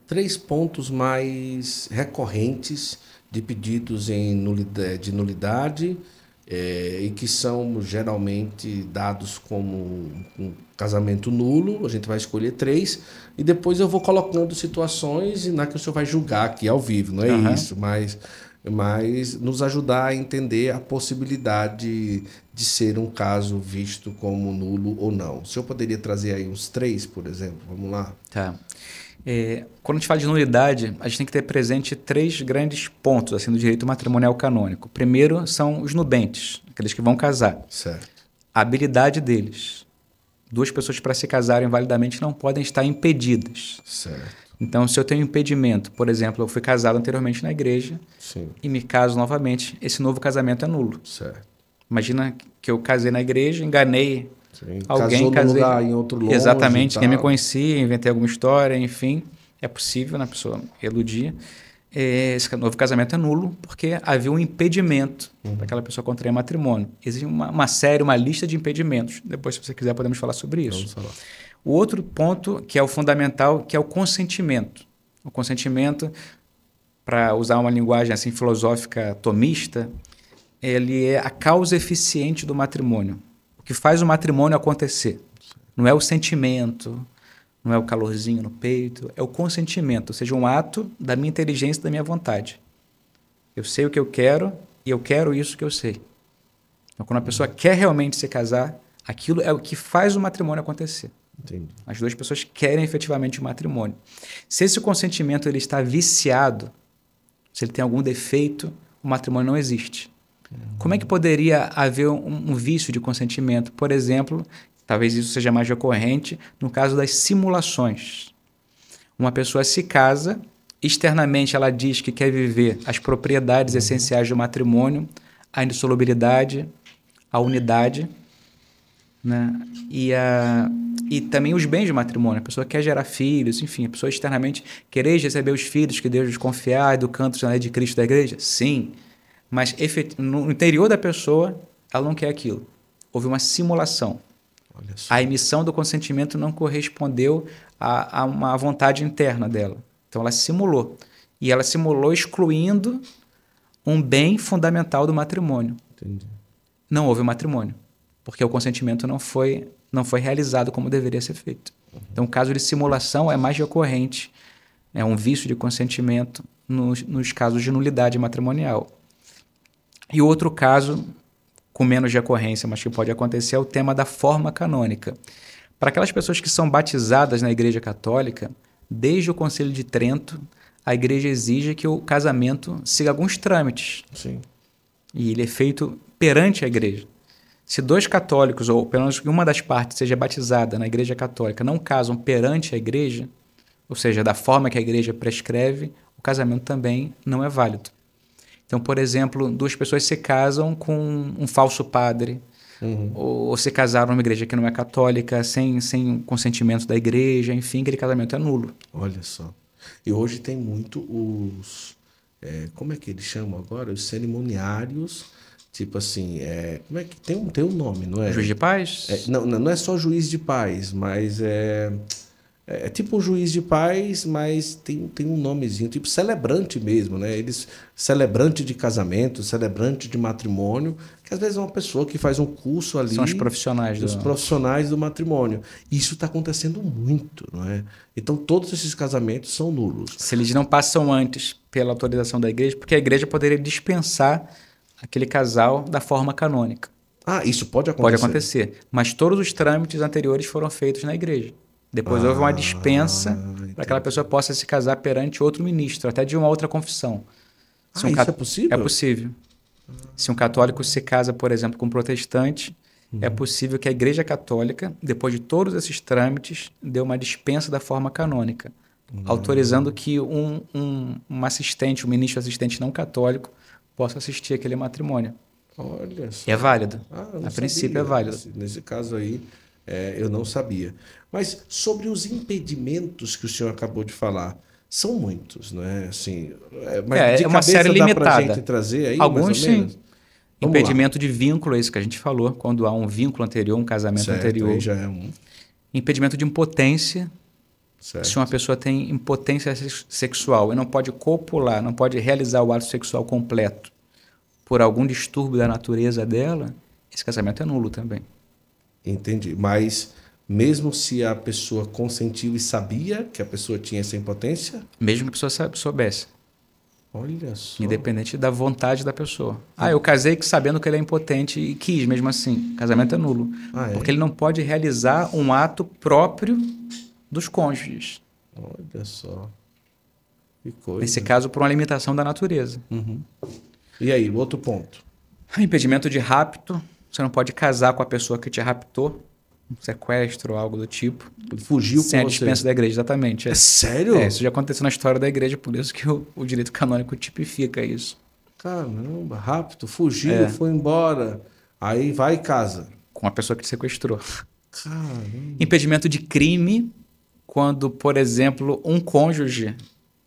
três pontos mais recorrentes de pedidos de nulidade e que são geralmente dados como um casamento nulo. A gente vai escolher três e depois eu vou colocando situações e na que o senhor vai julgar aqui ao vivo, não é isso, mas nos ajudar a entender a possibilidade de ser um caso visto como nulo ou não. O senhor poderia trazer aí uns três, por exemplo? Vamos lá? Tá. Quando a gente fala de nulidade, a gente tem que ter presente três grandes pontos assim, do direito matrimonial canônico. Primeiro são os nubentes, aqueles que vão casar. Certo. A habilidade deles. Duas pessoas para se casarem validamente não podem estar impedidas. Certo. Então, se eu tenho impedimento, por exemplo, eu fui casado anteriormente na igreja e me caso novamente, esse novo casamento é nulo. Certo. Imagina que eu casei na igreja, enganei alguém, Casou num lugar em outro longe. Exatamente, ninguém me conhecia, inventei alguma história, enfim. É possível, né, a pessoa eludir. Esse novo casamento é nulo porque havia um impedimento para aquela pessoa contrair matrimônio. Existe uma série, uma lista de impedimentos. Depois, se você quiser, podemos falar sobre isso. Vamos falar. O outro ponto, que é o fundamental, que é o consentimento. O consentimento, para usar uma linguagem assim filosófica tomista, ele é a causa eficiente do matrimônio. O que faz o matrimônio acontecer. Não é o sentimento, não é o calorzinho no peito, é o consentimento, ou seja, um ato da minha inteligência e da minha vontade. Eu sei o que eu quero e eu quero isso que eu sei. Então, quando a pessoa quer realmente se casar, aquilo é o que faz o matrimônio acontecer. Entendi. As duas pessoas querem efetivamente o matrimônio. Se esse consentimento ele está viciado, se ele tem algum defeito, o matrimônio não existe. Como é que poderia haver um vício de consentimento? Por exemplo, talvez isso seja mais recorrente no caso das simulações. Uma pessoa se casa, externamente ela diz que quer viver as propriedades essenciais do matrimônio, a indissolubilidade, a unidade, né? E também os bens do matrimônio. A pessoa quer gerar filhos, enfim, a pessoa externamente querer receber os filhos que Deus lhes confiar do canto de Cristo da igreja? Sim. Mas no interior da pessoa, ela não quer aquilo. Houve uma simulação. A emissão do consentimento não correspondeu a uma vontade interna dela. Então, ela simulou. E ela simulou excluindo um bem fundamental do matrimônio. Entendi. Não houve matrimônio, porque o consentimento não foi realizado como deveria ser feito. Então, o caso de simulação é mais recorrente. É um vício de consentimento nos casos de nulidade matrimonial. E outro caso, com menos recorrência, mas que pode acontecer, é o tema da forma canônica. Para aquelas pessoas que são batizadas na Igreja Católica, desde o Concílio de Trento, a Igreja exige que o casamento siga alguns trâmites. Sim. E ele é feito perante a Igreja. Se dois católicos, ou pelo menos uma das partes seja batizada na Igreja Católica, não casam perante a Igreja, ou seja, da forma que a Igreja prescreve, o casamento também não é válido. Então, por exemplo, duas pessoas se casam com um falso padre, ou se casaram numa igreja que não é católica, sem consentimento da igreja, enfim, aquele casamento é nulo. Olha só. E hoje tem muito como é que eles chamam agora? Os cerimoniários, tipo assim, como é que tem um nome, não é? Juiz de paz? Não é só juiz de paz, mas é tipo um juiz de paz, mas tem um nomezinho, tipo celebrante mesmo, né? Celebrante de casamento, celebrante de matrimônio, que às vezes é uma pessoa que faz um curso ali. São os profissionais do matrimônio. Isso está acontecendo muito, não é? Então todos esses casamentos são nulos. Se eles não passam antes pela autorização da igreja, porque a igreja poderia dispensar aquele casal da forma canônica. Ah, isso pode acontecer? Pode acontecer, mas todos os trâmites anteriores foram feitos na igreja. Depois houve uma dispensa para que aquela pessoa possa se casar perante outro ministro, até de uma outra confissão. Isso é possível? É possível. Se um católico se casa, por exemplo, com um protestante, é possível que a Igreja Católica, depois de todos esses trâmites, dê uma dispensa da forma canônica, autorizando que um assistente, um ministro assistente não católico, possa assistir aquele matrimônio. Olha só. É válido. A princípio é válido. Nesse caso aí, eu não sabia. Mas sobre os impedimentos que o senhor acabou de falar, são muitos, não é? Assim, mas de uma série limitada. Dá pra gente trazer aí, alguns mais ou menos? Sim. Impedimento de vínculo, é isso que a gente falou, quando há um vínculo anterior, um casamento anterior. Aí já é um. Impedimento de impotência. Certo. Se uma pessoa tem impotência sexual e não pode copular, não pode realizar o ato sexual completo por algum distúrbio da natureza dela, esse casamento é nulo também. Entendi. Mas mesmo se a pessoa consentiu e sabia que a pessoa tinha essa impotência? Mesmo que a pessoa soubesse. Olha só. Independente da vontade da pessoa. Eu casei sabendo que ele é impotente e quis mesmo assim. Casamento é nulo. Porque ele não pode realizar um ato próprio dos cônjuges. Olha só. Que coisa. Nesse caso, por uma limitação da natureza. Uhum. E aí, o outro ponto? Impedimento de rapto. Você não pode casar com a pessoa que te raptou. Um sequestro ou algo do tipo. Fugiu sem com a dispensa da igreja, exatamente. É sério? Isso já aconteceu na história da igreja, por isso que o direito canônico tipifica isso. Caramba, rápido, fugiu, foi embora. Aí vai e casa. Com a pessoa que te sequestrou. Caramba. Impedimento de crime, quando, por exemplo, um cônjuge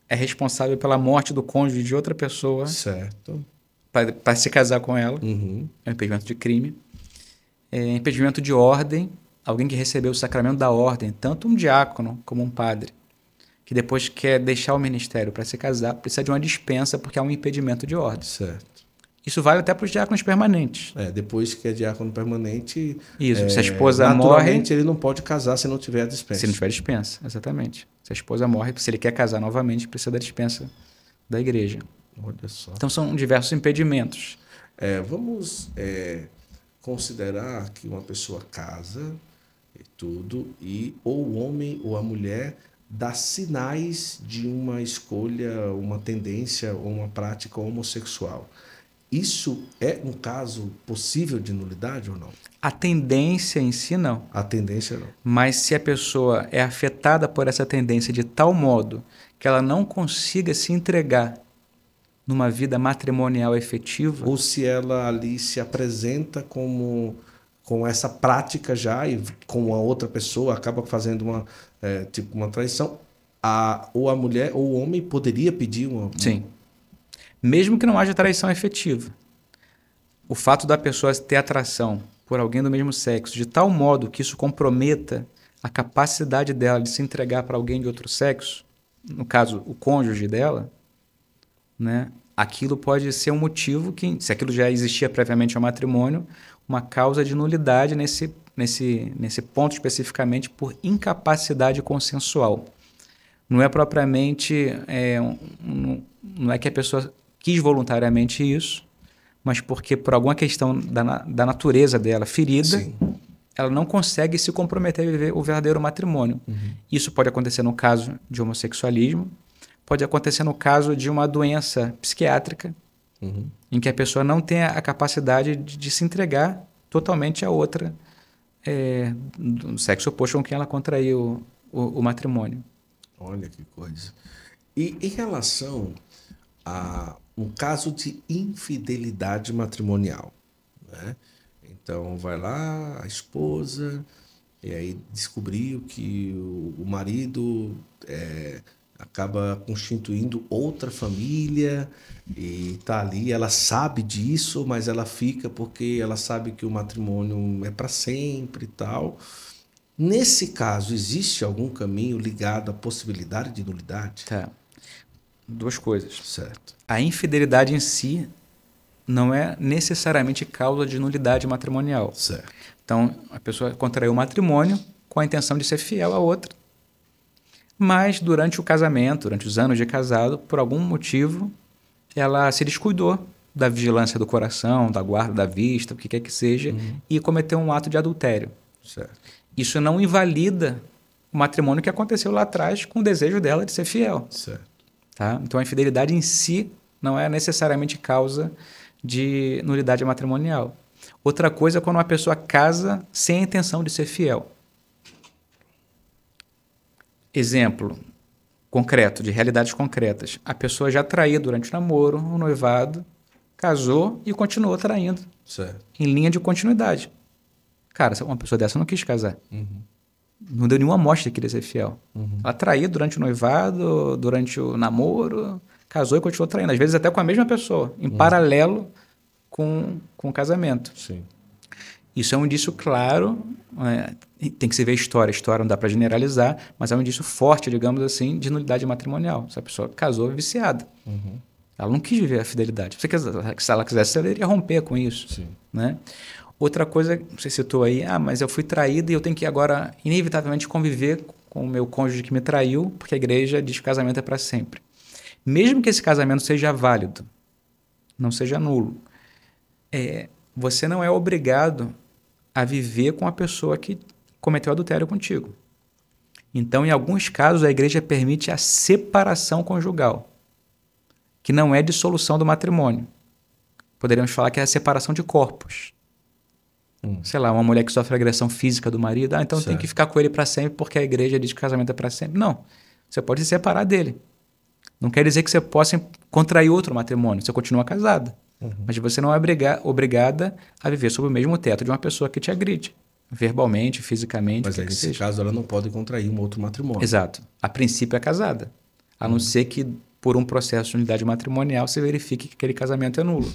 é responsável pela morte do cônjuge de outra pessoa. Certo. Para se casar com ela. Uhum. É um impedimento de crime. Impedimento de ordem. Alguém que recebeu o sacramento da ordem, tanto um diácono como um padre, que depois quer deixar o ministério para se casar, precisa de uma dispensa porque há um impedimento de ordem. Certo. Isso vale até para os diáconos permanentes. Depois que é diácono permanente... Isso, se a esposa morre... Naturalmente, ele não pode casar se não tiver a dispensa. Se não tiver dispensa, exatamente. Se a esposa morre, se ele quer casar novamente, precisa da dispensa da igreja. Olha só. Então, são diversos impedimentos. Vamos considerar que uma pessoa casa e tudo, e ou o homem ou a mulher dá sinais de uma escolha, uma tendência ou uma prática homossexual. Isso é um caso possível de nulidade ou não? A tendência em si, não. A tendência não. Mas se a pessoa é afetada por essa tendência de tal modo que ela não consiga se entregar numa vida matrimonial efetiva... Ou se ela ali se apresenta com essa prática já e com a outra pessoa acaba fazendo uma traição, ou a mulher ou o homem poderia pedir uma... Sim. Mesmo que não haja traição efetiva. O fato da pessoa ter atração por alguém do mesmo sexo de tal modo que isso comprometa a capacidade dela de se entregar para alguém de outro sexo, no caso, o cônjuge dela, né? Aquilo pode ser um motivo que, se aquilo já existia previamente ao matrimônio, uma causa de nulidade nesse ponto especificamente por incapacidade consensual. Não é propriamente... não é que a pessoa quis voluntariamente isso, mas porque por alguma questão da natureza dela ferida, sim, ela não consegue se comprometer a viver o verdadeiro matrimônio. Uhum. Isso pode acontecer no caso de homossexualismo, pode acontecer no caso de uma doença psiquiátrica, uhum, em que a pessoa não tem a capacidade de se entregar totalmente a outra do sexo oposto com quem ela contraiu o matrimônio. Olha que coisa. E em relação a um caso de infidelidade matrimonial, né? Então vai lá a esposa e aí descobriu que o marido acaba constituindo outra família e está ali, ela sabe disso, mas ela fica porque ela sabe que o matrimônio é para sempre e tal. Nesse caso, existe algum caminho ligado à possibilidade de nulidade? Tá. Duas coisas. Certo. A infidelidade em si não é necessariamente causa de nulidade matrimonial. Certo. Então, a pessoa contraiu o matrimônio com a intenção de ser fiel à outra, mas durante o casamento, durante os anos de casado, por algum motivo, ela se descuidou da vigilância do coração, da guarda da vista, o que quer que seja, uhum, e cometeu um ato de adultério. Certo. Isso não invalida o matrimônio que aconteceu lá atrás com o desejo dela de ser fiel. Certo. Tá? Então, a infidelidade em si não é necessariamente causa de nulidade matrimonial. Outra coisa é quando uma pessoa casa sem a intenção de ser fiel. Exemplo concreto, de realidades concretas. A pessoa já traiu durante o namoro, o noivado, casou e continuou traindo. Certo. Em linha de continuidade. Cara, uma pessoa dessa não quis casar. Uhum. Não deu nenhuma mostra de querer ser fiel. Uhum. Ela traiu durante o noivado, durante o namoro, casou e continuou traindo. Às vezes até com a mesma pessoa, em paralelo com o casamento. Sim. Isso é um indício claro, tem que se ver história não dá para generalizar, mas é um indício forte, digamos assim, de nulidade matrimonial. Essa pessoa casou viciada. Ela não quis viver a fidelidade. Se ela quisesse, ela iria romper com isso. Sim. Né? Outra coisa, você citou aí, mas eu fui traído e eu tenho que agora, inevitavelmente, conviver com o meu cônjuge que me traiu, porque a igreja diz que o casamento é para sempre. Mesmo que esse casamento seja válido, não seja nulo, você não é obrigado a viver com a pessoa que cometeu adultério contigo. Então, em alguns casos, a igreja permite a separação conjugal, que não é dissolução do matrimônio. Poderíamos falar que é a separação de corpos. Sei lá, uma mulher que sofre agressão física do marido, então tem que ficar com ele para sempre porque a igreja diz que o casamento é para sempre. Não, você pode se separar dele. Não quer dizer que você possa contrair outro matrimônio, você continua casada. Mas você não é obrigada a viver sob o mesmo teto de uma pessoa que te agride, verbalmente, fisicamente. Mas aí, nesse caso, ela não pode contrair um outro matrimônio. Exato. A princípio é casada. A não ser que, por um processo de unidade matrimonial, se verifique que aquele casamento é nulo.